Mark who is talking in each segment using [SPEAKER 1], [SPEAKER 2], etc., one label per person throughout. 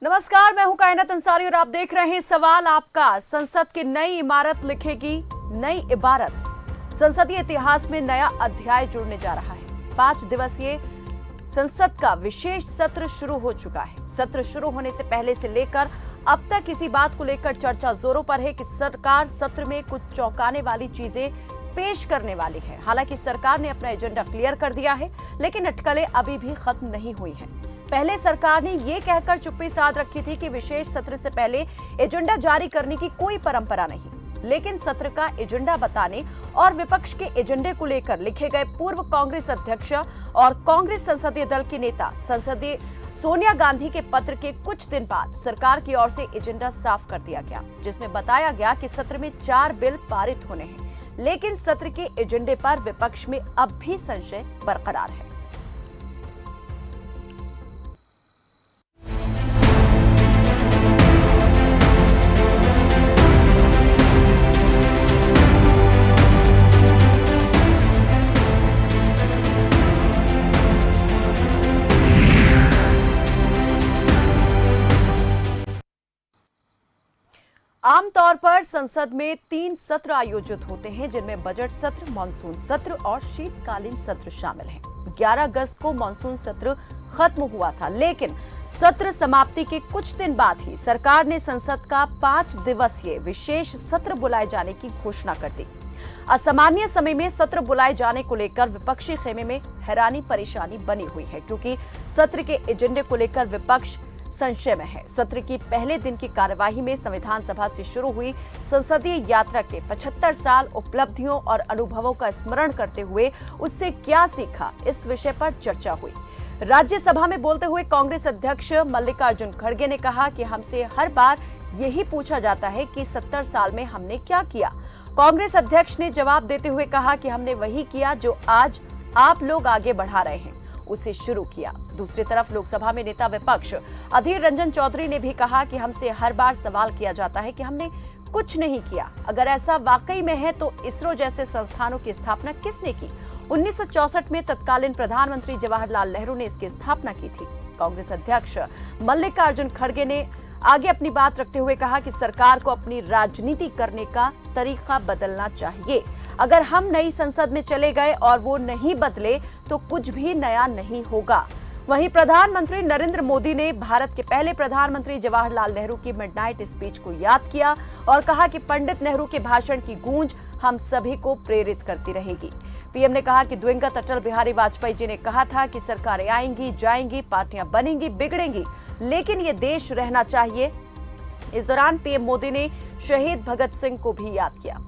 [SPEAKER 1] नमस्कार, मैं हूं कायनात अंसारी और आप देख रहे हैं सवाल आपका। संसद की नई इमारत लिखेगी नई इबारत। संसदीय इतिहास में नया अध्याय जुड़ने जा रहा है। 5 दिवसीय संसद का विशेष सत्र शुरू हो चुका है। सत्र शुरू होने से पहले से लेकर अब तक इसी बात को लेकर चर्चा जोरों पर है कि सरकार सत्र में कुछ चौंकाने वाली चीजें पेश करने वाली है। हालांकि सरकार ने अपना एजेंडा क्लियर कर दिया है, लेकिन अटकलें अभी भी खत्म नहीं हुई हैं। पहले सरकार ने यह कहकर चुप्पी साध रखी थी कि विशेष सत्र से पहले एजेंडा जारी करने की कोई परंपरा नहीं, लेकिन सत्र का एजेंडा बताने और विपक्ष के एजेंडे को लेकर लिखे गए पूर्व कांग्रेस अध्यक्ष और कांग्रेस संसदीय दल के नेता संसदीय सोनिया गांधी के पत्र के कुछ दिन बाद सरकार की ओर से एजेंडा साफ कर दिया गया, जिसमें बताया गया कि सत्र में 4 बिल पारित होने हैं, लेकिन सत्र के एजेंडे पर विपक्ष में अब भी संशय बरकरार है। आमतौर पर संसद में 3 सत्र आयोजित होते हैं, जिनमें बजट सत्र, मानसून सत्र और शीतकालीन सत्र शामिल हैं। 11 अगस्त को मानसून सत्र खत्म हुआ था, लेकिन सत्र समाप्ति के कुछ दिन बाद ही सरकार ने संसद का 5 दिवसीय विशेष सत्र बुलाए जाने की घोषणा कर दी। असामान्य समय में सत्र बुलाए जाने को लेकर विपक्षी खेमे में हैरानी परेशानी बनी हुई है, क्योंकि सत्र के एजेंडे को लेकर विपक्ष संशय में है। सत्र की पहले दिन की कार्यवाही में संविधान सभा से शुरू हुई संसदीय यात्रा के 75 साल उपलब्धियों और अनुभवों का स्मरण करते हुए उससे क्या सीखा, इस विषय पर चर्चा हुई। राज्यसभा में बोलते हुए कांग्रेस अध्यक्ष मल्लिकार्जुन खड़गे ने कहा कि हमसे हर बार यही पूछा जाता है कि 70 साल में हमने क्या किया। कांग्रेस अध्यक्ष ने जवाब देते हुए कहा कि हमने वही किया जो आज आप लोग आगे बढ़ा रहे हैं, उसे शुरू किया। दूसरी तरफ लोकसभा में नेता विपक्ष अधीर रंजन चौधरी ने भी कहा कि हमसे हर बार सवाल किया जाता है कि हमने कुछ नहीं किया। अगर ऐसा वाकई में है तो इसरो जैसे संस्थानों की स्थापना किसने की? 1964 में तत्कालीन प्रधानमंत्री जवाहरलाल नेहरू ने इसकी स्थापना की थी। कांग्रेस अध्यक्ष मल्लिकार्जुन खड़गे ने आगे अपनी बात रखते हुए कहा कि सरकार को अपनी राजनीति करने का तरीका बदलना चाहिए। अगर हम नई संसद में चले गए और वो नहीं बदले तो कुछ भी नया नहीं होगा। वहीं प्रधानमंत्री नरेंद्र मोदी ने भारत के पहले प्रधानमंत्री जवाहरलाल नेहरू की मिडनाइट स्पीच को याद किया और कहा कि पंडित नेहरू के भाषण की गूंज हम सभी को प्रेरित करती रहेगी। पीएम ने कहा कि दिवंगत अटल बिहारी वाजपेयी जी ने कहा था कि सरकारें आएंगी जाएंगी, पार्टियां बनेंगी बिगड़ेंगी, लेकिन ये देश रहना चाहिए। इस दौरान पीएम मोदी ने शहीद भगत सिंह को भी याद किया।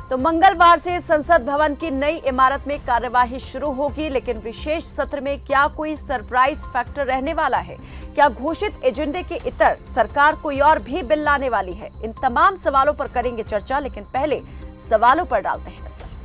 [SPEAKER 1] तो मंगलवार से संसद भवन की नई इमारत में कार्यवाही शुरू होगी, लेकिन विशेष सत्र में क्या कोई सरप्राइज फैक्टर रहने वाला है? क्या घोषित एजेंडे के इतर सरकार कोई और भी बिल लाने वाली है? इन तमाम सवालों पर करेंगे चर्चा, लेकिन पहले सवालों पर डालते हैं नजर।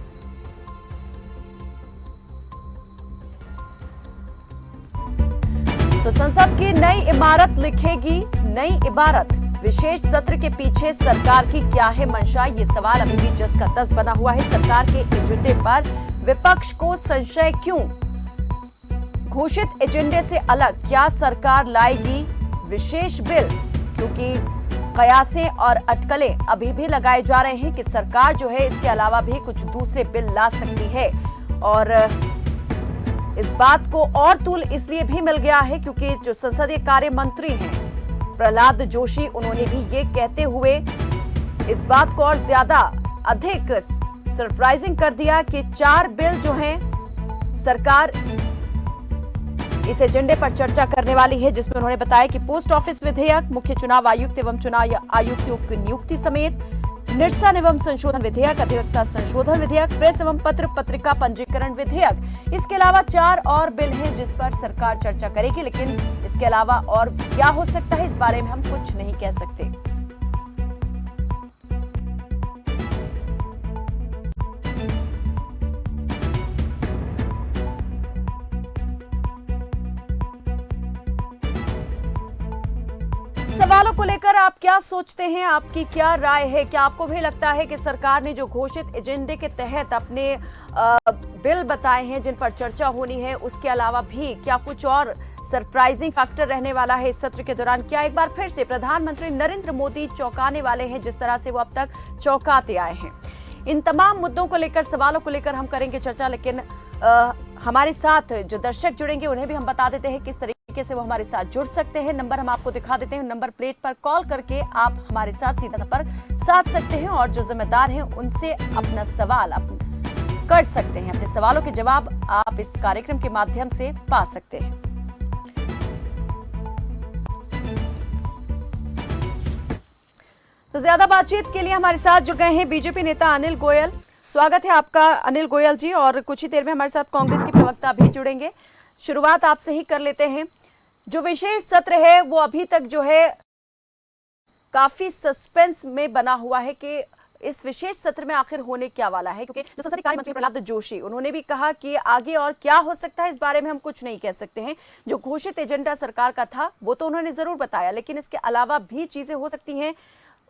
[SPEAKER 1] तो संसद की नई इमारत लिखेगी नई इबारत। विशेष सत्र के पीछे सरकार की क्या है मंशा? ये सवाल अभी भी जस का तस बना हुआ है। सरकार के एजेंडे पर विपक्ष को संशय क्यों? घोषित एजेंडे से अलग क्या सरकार लाएगी विशेष बिल? क्योंकि कयासें और अटकलें अभी भी लगाए जा रहे हैं कि सरकार जो है इसके अलावा भी कुछ दूसरे बिल ला सकती है। और इस बात को और तूल इसलिए भी मिल गया है क्योंकि जो संसदीय कार्य मंत्री हैं प्रहलाद जोशी, उन्होंने भी ये कहते हुए इस बात को और ज्यादा अधिक सरप्राइजिंग कर दिया कि 4 बिल जो हैं सरकार इस एजेंडे पर चर्चा करने वाली है, जिसमें उन्होंने बताया कि पोस्ट ऑफिस विधेयक, मुख्य चुनाव आयुक्त एवं चुनाव आयुक्तों की नियुक्ति समेत निर्वाचन एवं संशोधन विधेयक, अधिवक्ता संशोधन विधेयक, प्रेस एवं पत्र पत्रिका पंजीकरण विधेयक। इसके अलावा 4 और बिल हैं जिस पर सरकार चर्चा करेगी, लेकिन इसके अलावा और क्या हो सकता है इस बारे में हम कुछ नहीं कह सकते। सवालों को लेकर आप क्या सोचते हैं? आपकी क्या राय है? क्या आपको भी लगता है कि सरकार ने जो घोषित एजेंडे के तहत अपने बिल बताए हैं जिन पर चर्चा होनी है, उसके अलावा भी क्या कुछ और सरप्राइजिंग फैक्टर रहने वाला है इस सत्र के दौरान? क्या एक बार फिर से प्रधानमंत्री नरेंद्र मोदी चौंकाने वाले हैं जिस तरह से वो अब तक चौंकाते आए हैं? इन तमाम मुद्दों को लेकर, सवालों को लेकर हम करेंगे चर्चा, लेकिन हमारे साथ जो दर्शक जुड़ेंगे उन्हें भी हम बता देते हैं किस तरीके से वो हमारे साथ जुड़ सकते हैं। नंबर हम आपको दिखा देते हैं, नंबर प्लेट पर कॉल करके आप हमारे साथ सीधा संपर्क साध सकते हैं और जो जिम्मेदार हैं उनसे अपना सवाल कर सकते हैं। अपने सवालों के जवाब आप इस कार्यक्रम के माध्यम से पा सकते हैं। तो ज्यादा बातचीत के लिए हमारे साथ जुड़ गए हैं बीजेपी नेता अनिल गोयल। स्वागत है आपका अनिल गोयल जी, और कुछ ही देर में हमारे साथ कांग्रेस के प्रवक्ता भी जुड़ेंगे। शुरुआत आपसे ही कर लेते हैं। जो विशेष सत्र है वो अभी तक जो है काफी सस्पेंस में बना हुआ है कि इस विशेष सत्र में आखिर होने क्या वाला है, क्योंकि जो संसदीय कार्य मंत्री प्रहलाद जोशी उन्होंने भी कहा कि आगे और क्या हो सकता है इस बारे में हम कुछ नहीं कह सकते हैं। जो घोषित एजेंडा सरकार का था वो तो उन्होंने जरूर बताया, लेकिन इसके अलावा भी चीजें हो सकती हैं,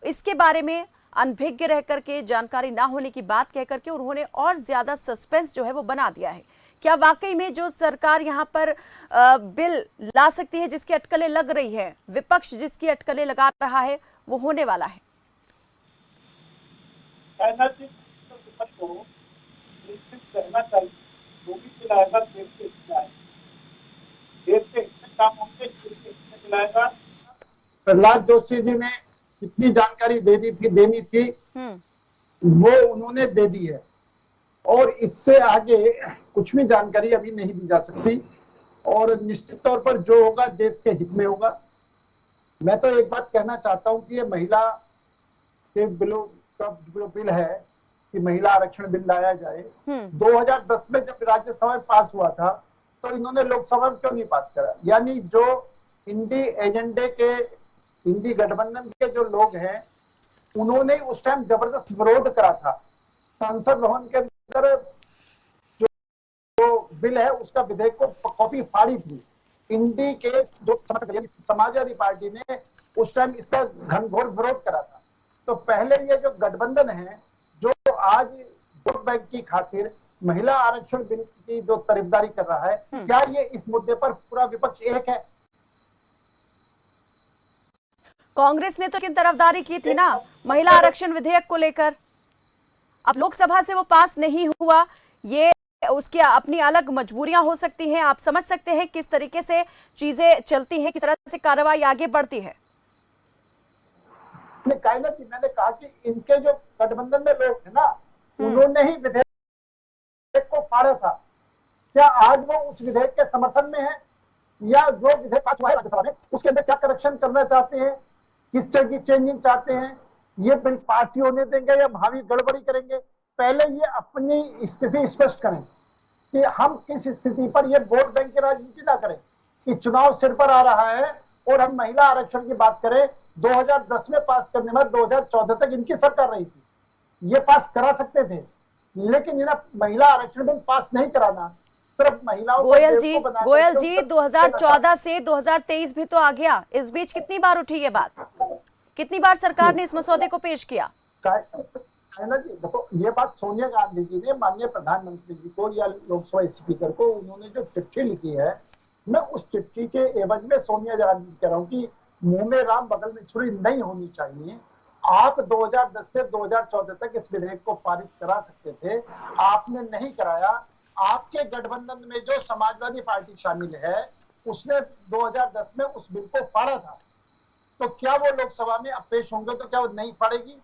[SPEAKER 1] इसके बारे में अनभिज्ञ रह करके, जानकारी ना होने की बात कह करके उन्होंने और ज्यादा सस्पेंस जो है वो बना दिया है। क्या वाकई में जो सरकार यहाँ पर बिल ला सकती है जिसकी अटकलें लग रही है, विपक्ष जिसकी अटकलें लगा रहा है, वो होने वाला है?
[SPEAKER 2] प्रहलाद जोशी जी ने कितनी जानकारी देनी थी वो उन्होंने दे दी है, और इससे आगे कुछ भी जानकारी अभी नहीं दी जा सकती, और निश्चित तौर पर जो होगा देश के हित में होगा। मैं तो एक बात कहना चाहता हूं कि ये महिला के बिलों का जो बिल है कि महिला आरक्षण बिल लाया जाए, 2010 में जब राज्यसभा में पास हुआ था तो इन्होंने लोकसभा में क्यों नहीं पास करा? यानी जो इंडी गठबंधन के जो लोग हैं उन्होंने उस टाइम जबरदस्त विरोध करा था। संसद भवन के अंदर जो बिल है उसका विधेयक को कॉपी फाड़ी थी। इंडी के जो समाजवादी पार्टी ने उस टाइम इसका घनघोर विरोध करा था। तो पहले ये जो गठबंधन है जो आज वोट बैंक की खातिर महिला आरक्षण बिल की जो तरफदारी कर रहा है, क्या ये इस मुद्दे पर पूरा विपक्ष एक है?
[SPEAKER 1] कांग्रेस ने तो किन तरफदारी की थी ना महिला आरक्षण विधेयक को लेकर। अब लोकसभा से वो पास नहीं हुआ, ये उसकी अपनी अलग मजबूरियां हो सकती हैं। आप समझ सकते हैं किस तरीके से चीजें चलती हैं, किस तरह से कार्रवाई आगे बढ़ती है।
[SPEAKER 2] मैंने कहा कि इनके जो गठबंधन में लोग थे ना उन्होंने ही विधेयक को फाड़ा था। क्या आज वो उस विधेयक के समर्थन में है, या जो विधेयक पास हुआ है राज्यसभा में उसके अंदर क्या करेक्शन करना चाहते हैं, किस तरह की चेंजिंग चाहते हैं, ये बिल पास ही होने देंगे या भावी गड़बड़ी करेंगे? पहले ये अपनी स्थिति स्पष्ट करें कि हम किस स्थिति पर ये वोट बैंक की राजनीति ना करें कि चुनाव सिर पर आ रहा है और हम महिला आरक्षण की बात करें। 2010 में पास करने में 2014 तक इनकी सरकार रही थी, ये पास करा सकते थे, लेकिन इन्हें महिला आरक्षण बिल पास नहीं कराना, सिर्फ महिलाओं
[SPEAKER 1] गोयल जी 2014 से 2023 भी तो आ गया। इस बीच कितनी बार उठी ये बात, कितनी बार सरकार ने इस मसौदे को पेश किया?
[SPEAKER 2] है ना जी, देखो ये बात सोनिया गांधी जी ने माननीय प्रधानमंत्री जी को या लोकसभा स्पीकर को उन्होंने जो चिट्ठी लिखी है, मैं उस चिट्ठी के एवज में सोनिया गांधी जी कह रहा हूँ कि मुंह में राम बगल में छुरी नहीं होनी चाहिए। आप 2010 से 2014 तक इस विधेयक को पारित करा सकते थे, आपने नहीं कराया। आपके गठबंधन में जो समाजवादी पार्टी शामिल है उसने 2010 में उस बिल को फाड़ा था, तो क्या वो लोकसभा में अब पेश होंगे तो क्या वो नहीं फाड़ेगी?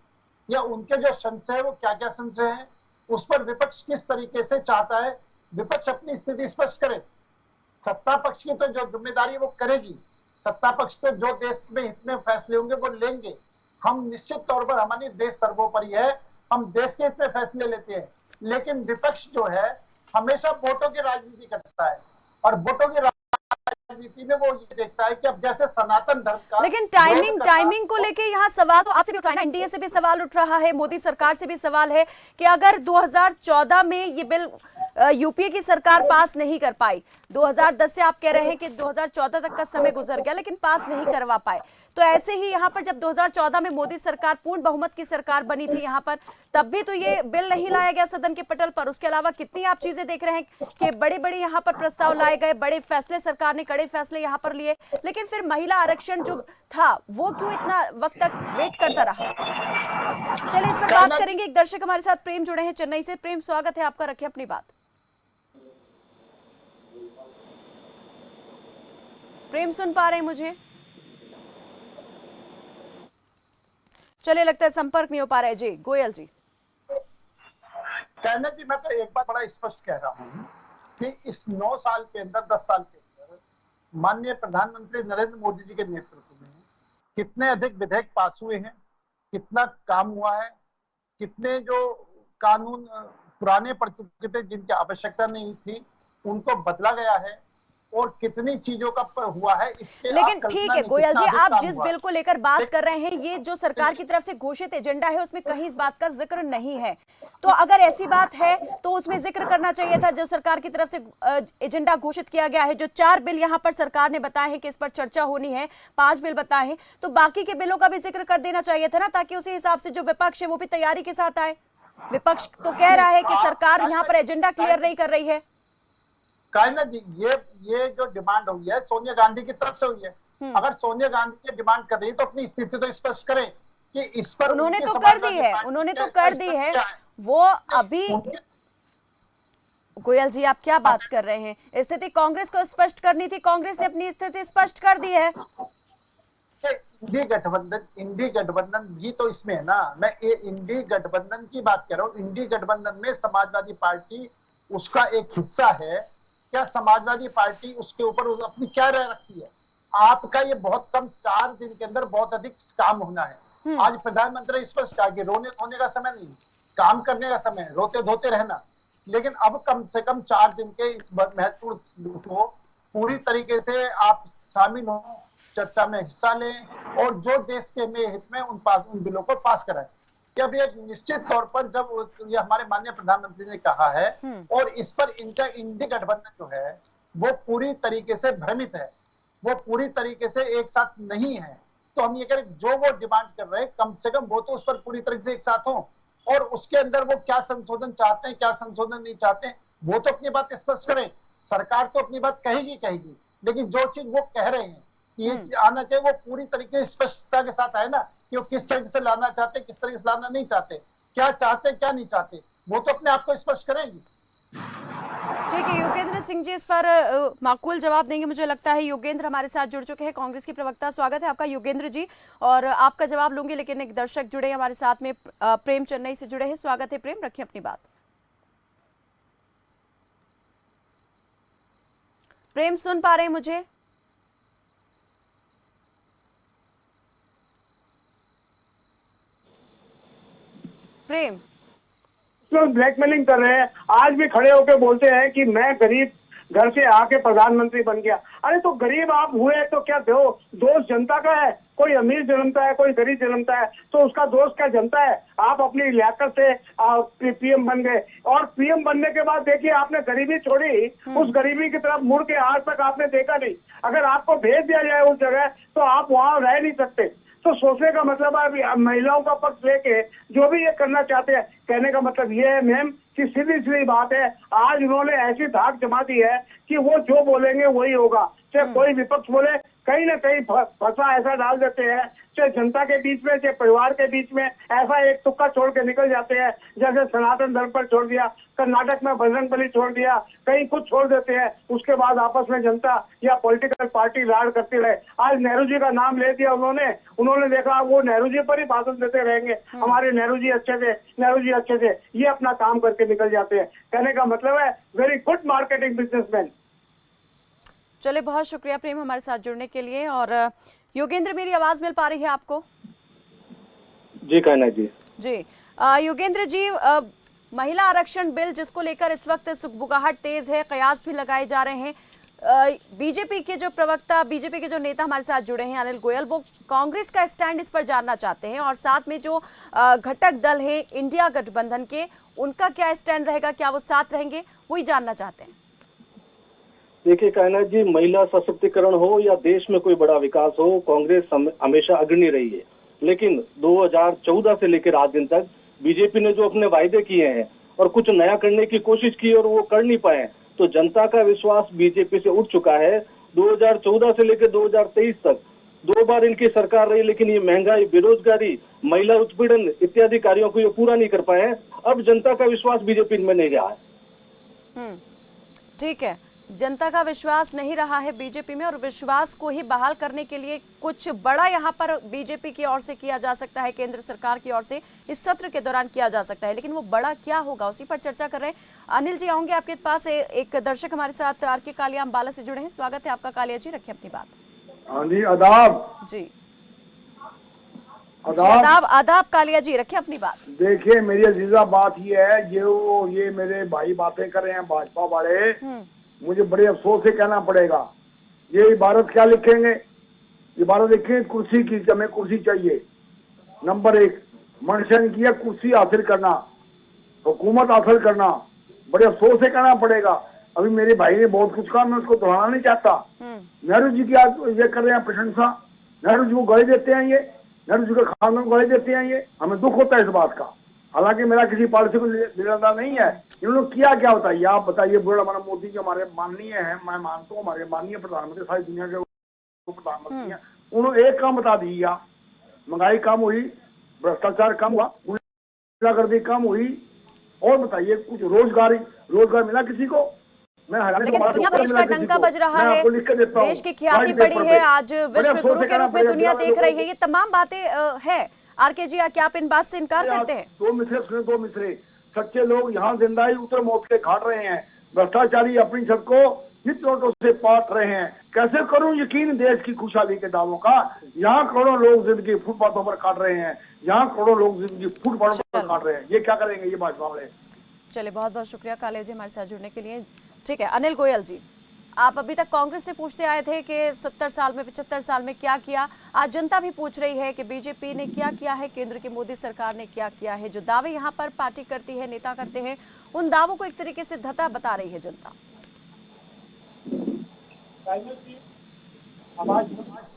[SPEAKER 2] या उनके जो संशय है वो क्या क्या संशय है, उस पर विपक्ष किस तरीके से चाहता है? विपक्ष अपनी स्थिति स्पष्ट करे। सत्ता पक्ष की तो जो जिम्मेदारी वो करेगी, सत्ता पक्ष तो जो देश में हित में फैसले होंगे वो लेंगे। हम निश्चित तौर पर, हमारी देश सर्वोपरि है, हम देश के हित में फैसले लेते हैं, लेकिन विपक्ष जो है हमेशा वोटों की राजनीति करता है, और वोटों की राजनीति में वो ये देखता है कि अब जैसे सनातन धर्म का,
[SPEAKER 1] लेकिन टाइमिंग को लेके यहाँ सवाल तो आपसे भी उठ रहा है ना, एनडीए से भी सवाल उठ रहा है, मोदी सरकार से भी सवाल है कि अगर 2014 में ये बिल यूपीए की सरकार पास नहीं कर पाई, 2010 से आप कह रहे हैं कि 2014 तक का समय गुजर गया लेकिन पास नहीं करवा पाए। तो ऐसे ही यहाँ पर जब 2014 में मोदी सरकार पूर्ण बहुमत की सरकार बनी थी यहाँ पर, तब भी तो ये बिल नहीं लाया गया सदन के पटल पर। उसके अलावा कितनी आप चीजें देख रहे हैं कि बड़े बड़े यहाँ पर प्रस्ताव लाए गए, बड़े फैसले सरकार ने कड़े फैसले यहाँ पर लिए, लेकिन फिर महिला आरक्षण जो था वो क्यों इतना वक्त तक वेट करता रहा। चलिए इस पर बात करेंगे। एक दर्शक हमारे साथ प्रेम जुड़े हैं चेन्नई से। प्रेम, स्वागत है आपका, रखें अपनी बात। प्रेम सुन पा रहे हैं मुझे? चलिए लगता है संपर्क नहीं हो पा रहा है। जी गोयल जी।
[SPEAKER 2] कहना जी, मैं तो एक बात बड़ा स्पष्ट कह रहा हूं कि इस 9 साल के अंदर, 10 साल के अंदर माननीय प्रधानमंत्री नरेंद्र मोदी जी के नेतृत्व में कितने अधिक विधेयक पास हुए हैं, कितना काम हुआ है, कितने जो कानून पुराने पड़ चुके थे जिनकी आवश्यकता नहीं थी उनको बदला गया है, और कितनी चीजों का हुआ है इसके।
[SPEAKER 1] लेकिन ठीक है गोयल जी, आप जिस बिल को लेकर बात कर रहे हैं, ये जो सरकार की तरफ से घोषित एजेंडा है उसमें कहीं इस बात का जिक्र नहीं है। तो अगर ऐसी बात है तो उसमें जिक्र करना चाहिए था जो सरकार की तरफ से एजेंडा घोषित किया गया है। जो 4 बिल यहाँ पर सरकार ने बताए हैं कि इस पर चर्चा होनी है, 5 बिल बताए हैं, तो बाकी के बिलों का भी जिक्र कर देना चाहिए था ना, ताकि उसी हिसाब से जो विपक्ष है वो भी तैयारी के साथ आए। विपक्ष तो कह रहा है कि सरकार यहाँ पर एजेंडा क्लियर नहीं कर रही है।
[SPEAKER 2] कायना जी, ये जो डिमांड हुई है सोनिया गांधी की तरफ से हुई है। अगर सोनिया गांधी की डिमांड कर रही है तो अपनी स्थिति तो स्पष्ट करें कि इस पर
[SPEAKER 1] उन्होंने तो कर दी है, उन्होंने तो कर दी है वो। अभी गोयल जी आप क्या बात कर रहे हैं? स्थिति कांग्रेस को स्पष्ट करनी थी, कांग्रेस ने अपनी स्थिति स्पष्ट कर दी है।
[SPEAKER 2] इंडी गठबंधन भी तो इसमें है ना। मैं ये इंडी गठबंधन की बात कर रहा हूँ। इंडी गठबंधन में समाजवादी पार्टी उसका एक हिस्सा है। क्या समाजवादी पार्टी उसके ऊपर अपनी क्या राय रखती है? आपका ये बहुत कम 4 दिन के अंदर बहुत अधिक काम होना है। आज प्रधानमंत्री स्पष्ट कहा कि रोने धोने का समय नहीं, काम करने का समय, रोते धोते रहना। लेकिन अब कम से कम 4 दिन के इस महत्वपूर्ण को पूरी तरीके से आप शामिल हो, चर्चा में हिस्सा लें और जो देश के हित में उन बिलों को पास कराएं। कि अब एक निश्चित तौर पर जब ये हमारे माननीय प्रधानमंत्री ने कहा है और इस पर इनका इंडी गठबंधन जो है वो पूरी तरीके से भ्रमित है, वो पूरी तरीके से एक साथ नहीं है, तो हम ये करें जो वो डिमांड कर रहे हैं कम से कम वो तो उस पर पूरी तरीके से एक साथ हो, और उसके अंदर वो क्या संशोधन चाहते हैं, क्या संशोधन नहीं चाहते हैं, वो तो अपनी बात स्पष्ट करें। सरकार तो अपनी बात कहेगी, लेकिन जो चीज वो कह रहे हैं ये आना चाहिए वो पूरी तरीके से स्पष्टता के साथ आए ना, कि वो किस तरीके से लाना चाहते, किस तरीके से लाना नहीं चाहते, क्या चाहते क्या नहीं चाहते, वो तो अपने आप को स्पष्ट करेंगे।
[SPEAKER 1] ठीक है, योगेंद्र सिंह जी इस पर माकूल जवाब देंगे मुझे लगता है। योगेंद्र हमारे साथ जुड़ चुके हैं, कांग्रेस की प्रवक्ता। स्वागत है आपका योगेंद्र जी, और आपका जवाब लूंगी, लेकिन एक दर्शक जुड़े हैं हमारे साथ में, प्रेम चेन्नई से जुड़े हैं। स्वागत है प्रेम, रखिए अपनी बात। प्रेम सुन पा रहे हैं मुझे? प्रेम
[SPEAKER 3] ब्लैकमेलिंग कर रहे हैं, आज भी खड़े होकर बोलते हैं कि मैं गरीब घर से आके प्रधानमंत्री बन गया। अरे तो गरीब आप हुए तो क्या दोष जनता का है? कोई अमीर जन्मता है, कोई गरीब जन्मता है, तो उसका दोष क्या जनता है? आप अपनी लियाकत से पीएम बन गए, और पीएम बनने के बाद देखिए आपने गरीबी छोड़ी, उस गरीबी की तरफ मुड़ के आज तक आपने देखा नहीं। अगर आपको भेज दिया जाए उस जगह तो आप वहां रह नहीं सकते। तो सोचने का मतलब है महिलाओं का पक्ष लेके जो भी ये करना चाहते हैं, कहने का मतलब ये है मैम कि सीधी सीधी बात है, आज उन्होंने ऐसी धाक जमा दी है कि वो जो बोलेंगे वही होगा। चाहे कोई विपक्ष बोले, कहीं ना कहीं फंसा ऐसा डाल देते हैं, चाहे जनता के बीच में चाहे परिवार के बीच में ऐसा एक तुक्का छोड़ के निकल जाते हैं। जैसे सनातन धर्म पर छोड़ दिया, कर्नाटक में बजरंगबली छोड़ दिया, कहीं कुछ छोड़ देते हैं, उसके बाद आपस में जनता या पॉलिटिकल पार्टी लाड़ करती रहे। आज नेहरू जी का नाम ले दिया उन्होंने देखा वो नेहरू जी पर ही भाषण देते रहेंगे, हमारे नेहरू जी अच्छे थे, नेहरू जी अच्छे थे, ये अपना काम करके निकल जाते हैं। कहने का मतलब है वेरी गुड मार्केटिंग बिजनेसमैन।
[SPEAKER 1] चलिए बहुत शुक्रिया प्रेम हमारे साथ जुड़ने के लिए। और योगेंद्र, मेरी आवाज मिल पा रही है आपको?
[SPEAKER 3] जी कहना जी।
[SPEAKER 1] जी योगेंद्र जी, महिला आरक्षण बिल जिसको लेकर इस वक्त सुगबुगाहट तेज है, कयास भी लगाए जा रहे हैं, बीजेपी के जो प्रवक्ता, बीजेपी के जो नेता हमारे साथ जुड़े हैं अनिल गोयल, वो कांग्रेस का स्टैंड इस पर जानना चाहते हैं, और साथ में जो घटक दल है इंडिया गठबंधन के, उनका क्या स्टैंड रहेगा, क्या वो साथ रहेंगे, वही जानना चाहते हैं।
[SPEAKER 4] देखिए कायनाथ जी, महिला सशक्तिकरण हो या देश में कोई बड़ा विकास हो, कांग्रेस हमेशा अग्रणी रही है। लेकिन 2014 से लेकर आज दिन तक बीजेपी ने जो अपने वायदे किए हैं और कुछ नया करने की कोशिश की और वो कर नहीं पाए, तो जनता का विश्वास बीजेपी से उठ चुका है। 2014 से लेकर 2023 तक 2 बार इनकी सरकार रही, लेकिन ये महंगाई, बेरोजगारी, महिला उत्पीड़न इत्यादि कार्यों को ये पूरा नहीं कर पाए। अब जनता का विश्वास बीजेपी में नहीं रहा है।
[SPEAKER 1] ठीक है, जनता का विश्वास नहीं रहा है बीजेपी में, और विश्वास को ही बहाल करने के लिए कुछ बड़ा यहां पर बीजेपी की ओर से किया जा सकता है, केंद्र सरकार की ओर से इस सत्र के दौरान किया जा सकता है, लेकिन वो बड़ा क्या होगा उसी पर चर्चा कर रहे हैं। अनिल जी, आऊंगे आपके पास। एक दर्शक हमारे साथ आर.के. कालिया अम्बाला से जुड़े हैं। स्वागत है आपका कालिया जी, रखें अपनी बात।
[SPEAKER 3] हाँ जी, आदाब
[SPEAKER 1] जी,
[SPEAKER 3] आदाब
[SPEAKER 1] आदाब आदाब कालिया जी, रखें अपनी बात।
[SPEAKER 3] देखिए मेरी अजीजा, बात ये है, जो ये मेरे भाई बातें कर रहे हैं भाजपा वाले, मुझे बड़े अफसोस से कहना पड़ेगा, ये इबारत क्या लिखेंगे? इबारत लिखेंगे कुर्सी की, हमें कुर्सी चाहिए। नंबर 1 मनशन की है कुर्सी हासिल करना, हुकूमत हासिल करना। बड़े अफसोस से कहना पड़ेगा, अभी मेरे भाई ने बहुत कुछ कहा, मैं उसको दोहराना नहीं चाहता। नेहरू जी की आज ये कर रहे हैं प्रशंसा, नेहरू जी को गाली देते हैं, ये नेहरू जी के खानदान को गाली देते हैं, ये हमें दुख होता है इस बात का। हालांकि मेरा किसी पॉलिसी को लेना नहीं है, इन्होंने किया क्या बताइए, आप बताइए। बुरा हमारा मोदी जी हमारे माननीय है, मैं मानता हूँ हमारे माननीय प्रधानमंत्री, सारी दुनिया के प्रधानमंत्री हैं। उन्होंने एक काम बता दिया, महंगाई कम हुई, भ्रष्टाचार कम हुआ, गुंडागर्दी कम हुई, और बताइए कुछ रोजगार मिला किसी को?
[SPEAKER 1] लेकिन दुनिया भर इसका डंका बज रहा है, देश की ख्याति बढ़ी है, आज विश्व गुरु के रूप में दुनिया देख रही है, ये तमाम बातें हैं। आर.के. जी, क्या आप इन बात से इनकार करते हैं?
[SPEAKER 3] 2 मिसरे सच्चे लोग यहाँ जिंदा ही उतर मौत के खाट रहे हैं, भ्रष्टाचारी अपनी छत को हित नोटों से पाट रहे हैं। कैसे करूं यकीन देश की खुशहाली के दावों का? यहाँ करोड़ों लोग जिंदगी फुटपाथों पर काट रहे हैं, यहाँ करोड़ों लोग जिंदगी फुटपाथों पर काट रहे हैं। ये क्या करेंगे ये भाजपा वाले?
[SPEAKER 1] चलिए, बहुत बहुत शुक्रिया काले जी हमारे साथ जुड़ने के लिए। ठीक है, अनिल गोयल जी, आप अभी तक कांग्रेस से पूछते आए थे कि 70 साल में 75 साल में क्या किया। आज जनता भी पूछ रही है कि बीजेपी ने क्या किया है, केंद्र की मोदी सरकार ने क्या किया है। जो दावे यहाँ पर पार्टी करती है, नेता करते हैं, उन दावों को एक तरीके से धता बता रही है जनता।
[SPEAKER 2] आवाज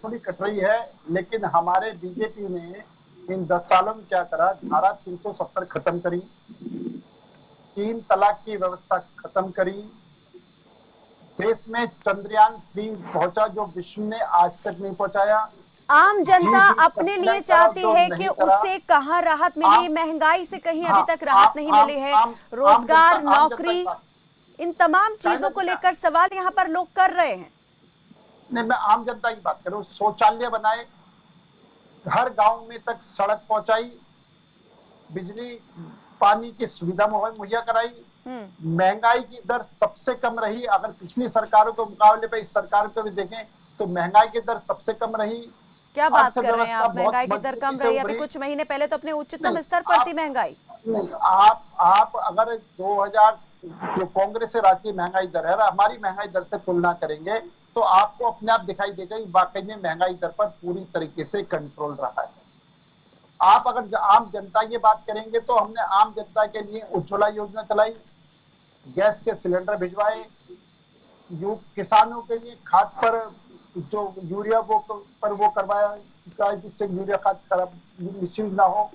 [SPEAKER 2] थोड़ी कट रही है, लेकिन हमारे बीजेपी ने इन 10 सालों में क्या करा? धारा 370 खत्म करी, 3 तलाक की व्यवस्था खत्म करी, देश में चंद्रयान 3 पहुंचा जो विश्व ने आज तक नहीं पहुंचाया।
[SPEAKER 1] आम जनता अपने लिए चाहती है कि उससे कहाँ राहत मिली, महंगाई से कहीं अभी तक राहत नहीं मिली है, रोजगार, नौकरी, इन तमाम चीजों को लेकर सवाल यहाँ पर लोग कर रहे हैं।
[SPEAKER 2] नहीं, मैं आम जनता की बात करूं। शौचालय बनाए, हर गांव में तक सड़क पहुंचाई, बिजली पानी की सुविधा मुहैया कराई, महंगाई की दर सबसे कम रही। अगर पिछली सरकारों के मुकाबले पे इस सरकार को भी देखें तो महंगाई की दर सबसे कम रही।
[SPEAKER 1] क्या बात कर रहे हैं आप? महंगाई की दर कम रही? अभी कुछ महीने पहले तो अपने उच्चतम स्तर पर थी महंगाई।
[SPEAKER 2] नहीं, आप अगर 2000 जो कांग्रेस से राज की महंगाई दर है, हमारी महंगाई दर से तुलना करेंगे तो आपको अपने आप दिखाई देगा कि वाकई में महंगाई दर पर पूरी तरीके से कंट्रोल रहा है। आप अगर आम जनता की बात करेंगे तो हमने आम जनता के लिए उज्ज्वला योजना चलाई, गैस के सिलेंडर भिजवाए, किसानों के लिए खाद पर जो यूरिया पर वो करवाया जिससे यूरिया खाद मिसयूज ना हो।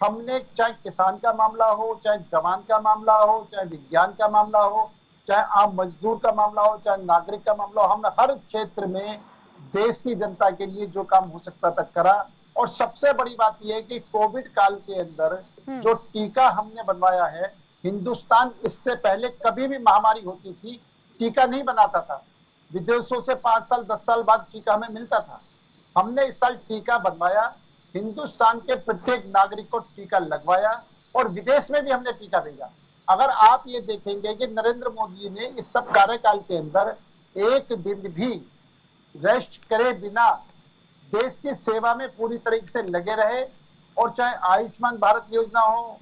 [SPEAKER 2] हमने चाहे किसान का मामला हो, चाहे जवान का मामला हो, चाहे विज्ञान का मामला हो, चाहे आम मजदूर का मामला हो, चाहे नागरिक का मामला हो, हमने हर क्षेत्र में देश की जनता के लिए जो काम हो सकता था करा। और सबसे बड़ी बात यह है कि कोविड काल के अंदर जो टीका हमने बनवाया है, हिंदुस्तान इससे पहले कभी भी महामारी होती थी टीका नहीं बनाता था, विदेशों से 5 साल 10 साल बाद टीका हमें मिलता था। हमने इस साल टीका बनवाया, हिंदुस्तान के प्रत्येक नागरिक को टीका लगवाया और विदेश में भी हमने टीका भेजा। अगर आप ये देखेंगे कि नरेंद्र मोदी ने इस सब कार्यकाल के अंदर एक दिन भी रेस्ट करे बिना देश की सेवा में पूरी तरीके से लगे रहे, और चाहे आयुष्मान भारत योजना हो,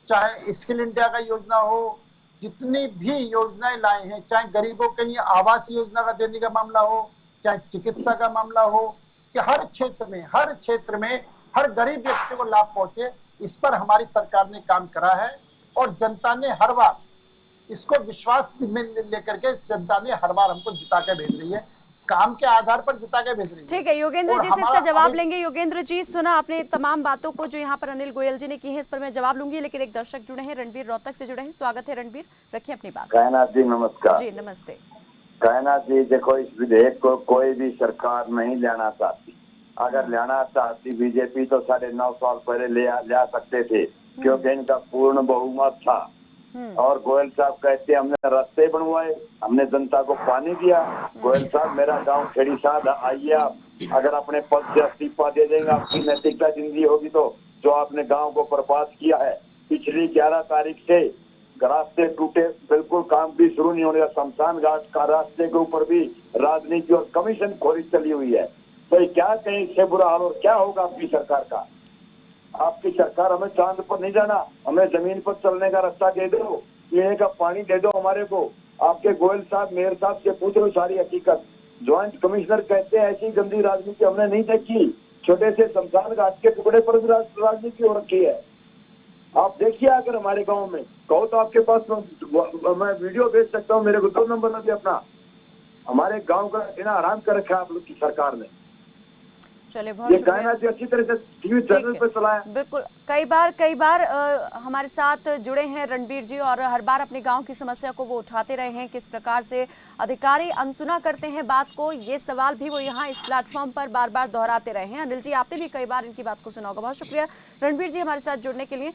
[SPEAKER 2] चाहे स्किल इंडिया का योजना हो, जितनी भी योजनाएं लाए हैं, चाहे गरीबों के लिए आवास योजना का देने का मामला हो, चाहे चिकित्सा का मामला हो, कि हर क्षेत्र में हर गरीब व्यक्ति को लाभ पहुंचे, इस पर हमारी सरकार ने काम करा है। और जनता ने हर बार इसको विश्वास में लेकर के जनता ने हर बार हमको जिता के भेज रही है, काम के आधार पर जिता के भेज रही है।
[SPEAKER 1] ठीक है, योगेंद्र
[SPEAKER 2] और
[SPEAKER 1] जी से इसका
[SPEAKER 2] हमारा-
[SPEAKER 1] जवाब लेंगे। योगेंद्र जी, सुना आपने तमाम बातों को जो यहाँ पर अनिल गोयल जी ने की है, इस पर मैं जवाब लूंगी, लेकिन एक दर्शक जुड़े हैं, रणबीर रोहतक से जुड़े हैं। स्वागत है रणबीर, रखिए अपनी बात।
[SPEAKER 5] कायनाथ जी नमस्कार।
[SPEAKER 1] जी नमस्ते।
[SPEAKER 5] कायनाथ जी देखो, इस विधेयक को कोई भी सरकार नहीं लेना चाहती। अगर लेना चाहती बीजेपी तो 9.5 साल पहले ले सकते थे, क्योंकि इनका पूर्ण बहुमत था। और गोयल साहब कहते हमने रास्ते बनवाए, हमने जनता को पानी दिया। गोयल साहब, मेरा गांव खेड़ी साध आइए आप, अगर अपने पद से इस्तीफा दे देंगे, आपकी नैतिकता जिंदगी होगी तो जो आपने गांव को बर्बाद किया है। पिछली 11 तारीख से रास्ते टूटे, बिल्कुल काम भी शुरू नहीं होने का। शमशान घाट का रास्ते के ऊपर भी राजनीति और कमीशन खोरी चली हुई है। तो क्या कहें, इससे बुरा हाल और क्या होगा आपकी सरकार का। आपकी सरकार हमें चांद पर नहीं जाना, हमें जमीन पर चलने का रास्ता दे दो, पीने का पानी दे दो हमारे को। आपके गोयल साहब, मेयर साहब से पूछ लो सारी हकीकत। ज्वाइंट कमिश्नर कहते हैं ऐसी गंदी राजनीति हमने नहीं देखी। छोटे से शमशान घाट के टुकड़े पर भी राजनीति हो रखी है। आप देखिए, अगर हमारे गांव में कहो तो आपके पास मैं वीडियो भेज सकता हूँ, मेरे को 2 नंबर में भी अपना। हमारे गांव का बिना आराम कर रखा है आप लोग की सरकार ने।
[SPEAKER 1] चलिए, बहुत
[SPEAKER 5] ये
[SPEAKER 1] शुक्रिया।
[SPEAKER 5] कायनात जी अच्छी तरह से टीवी चैनल पर चलाया।
[SPEAKER 1] बिल्कुल, कई बार हमारे साथ जुड़े हैं रणबीर जी, और हर बार अपने गांव की समस्या को वो उठाते रहे हैं। किस प्रकार से अधिकारी अनसुना करते हैं बात को, ये सवाल भी वो यहाँ इस प्लेटफॉर्म पर बार बार दोहराते रहे हैं। अनिल जी, आपने भी कई बार इनकी बात को सुना होगा। बहुत शुक्रिया रणबीर जी हमारे साथ जुड़ने के लिए।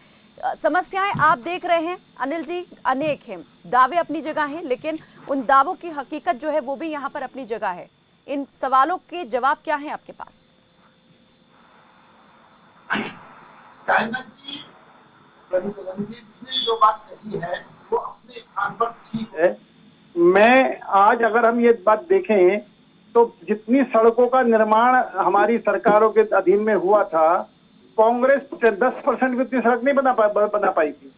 [SPEAKER 1] समस्याएं आप देख रहे हैं अनिल जी, अनेक हैं, दावे अपनी जगह हैं, लेकिन उन दावों की हकीकत जो है वो भी यहाँ पर अपनी जगह है। इन सवालों के जवाब क्या है आपके पास?
[SPEAKER 2] जिसने जो बात कही है वो अपने स्थान पर ठीक है।
[SPEAKER 3] मैं आज अगर हम ये बात देखें तो जितनी सड़कों का निर्माण हमारी सरकारों के अधीन में हुआ था, कांग्रेस 10% भी उतनी सड़क नहीं बना पाई थी।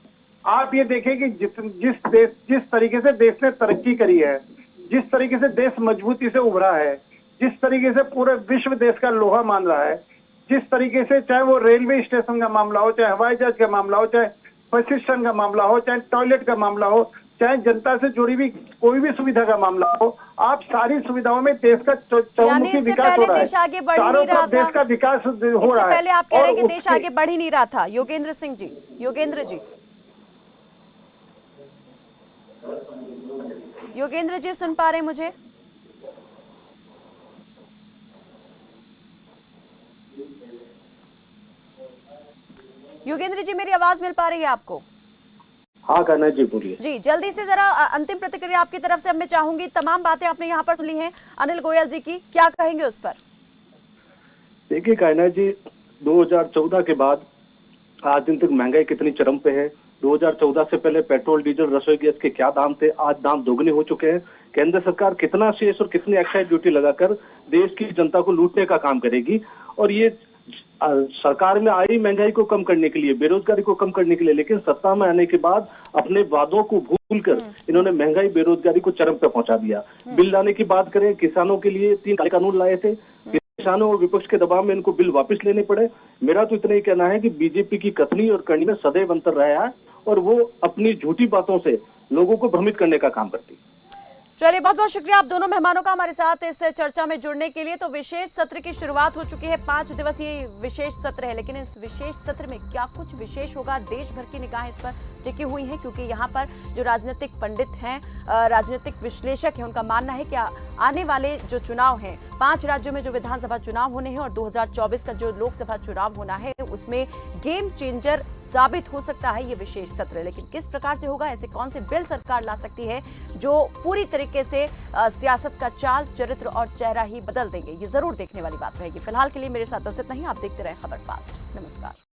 [SPEAKER 3] आप ये देखें कि जिस तरीके से देश ने तरक्की करी है, जिस तरीके से देश मजबूती से उभरा है, जिस तरीके से पूरे विश्व देश का लोहा मान रहा है, जिस तरीके से चाहे वो रेलवे स्टेशन का मामला हो, चाहे हवाई जहाज का मामला हो, चाहे बस स्टैंड का मामला हो, चाहे टॉयलेट का मामला हो, चाहे जनता से जुड़ी हुई कोई भी सुविधा का मामला हो, आप सारी सुविधाओं में देश का चौमुखी विकास हो रहा है।
[SPEAKER 1] देश आगे बढ़ ही नहीं रहा था।
[SPEAKER 3] देश का विकास हो रहा है।
[SPEAKER 1] पहले आप कह रहे हैं कि देश आगे बढ़ ही नहीं रहा था। योगेंद्र सिंह जी, योगेंद्र जी सुन पा रहे हैं मुझे? योगेंद्र जी, मेरी आवाज मिल पा रही है आपको?
[SPEAKER 4] हाँ कान्हा जी बोलिए।
[SPEAKER 1] जी, जल्दी से जरा अंतिम प्रतिक्रिया आपकी तरफ से अब मैं चाहूंगी। तमाम बातें आपने यहाँ पर सुनी हैं अनिल गोयल जी की, क्या कहेंगे उस पर?
[SPEAKER 4] देखिए कान्हा जी, 2014 के बाद आज दिन तक महंगाई कितनी चरम पे है। 2014 से पहले पेट्रोल, डीजल, रसोई गैस के क्या दाम थे, आज दाम दोगुने हो चुके हैं। केंद्र सरकार कितना शेष और कितनी एक्साइज ड्यूटी लगाकर देश की जनता को लूटने का काम करेगी। और ये सरकार में आई महंगाई को कम करने के लिए, बेरोजगारी को कम करने के लिए, लेकिन सत्ता में आने के बाद अपने वादों को भूलकर इन्होंने महंगाई, बेरोजगारी को चरम पे पहुंचा दिया। बिल लाने की बात करें, किसानों के लिए 3 कानून लाए थे, किसानों और विपक्ष के दबाव में इनको बिल वापस लेने पड़े। मेरा तो इतना ही कहना है कि बीजेपी की कथनी और करनी में सदैव अंतर रहा है और वो अपनी झूठी बातों से लोगों को भ्रमित करने का काम करती।
[SPEAKER 1] चलिए, बहुत बहुत शुक्रिया आप दोनों मेहमानों का हमारे साथ इस चर्चा में जुड़ने के लिए। तो विशेष सत्र की शुरुआत हो चुकी है, 5 दिवसीय विशेष सत्र है, लेकिन इस विशेष सत्र में क्या कुछ विशेष होगा, देश भर की निगाहें इस पर टिकी हुई हैं, क्योंकि यहाँ पर जो राजनीतिक पंडित हैं, राजनीतिक विश्लेषक हैं, उनका मानना है कि आने वाले जो चुनाव हैं, 5 राज्यों में जो विधानसभा चुनाव होने हैं और 2024 का जो लोकसभा चुनाव होना है, उसमें गेम चेंजर साबित हो सकता है ये विशेष सत्र। लेकिन किस प्रकार से होगा, ऐसे कौन से बिल सरकार ला सकती है जो पूरी तरीके से सियासत का चाल, चरित्र और चेहरा ही बदल देंगे, ये जरूर देखने वाली बात रहेगी। फिलहाल के लिए मेरे साथ बस इतना ही। आप देखते रहे खबर फास्ट। नमस्कार।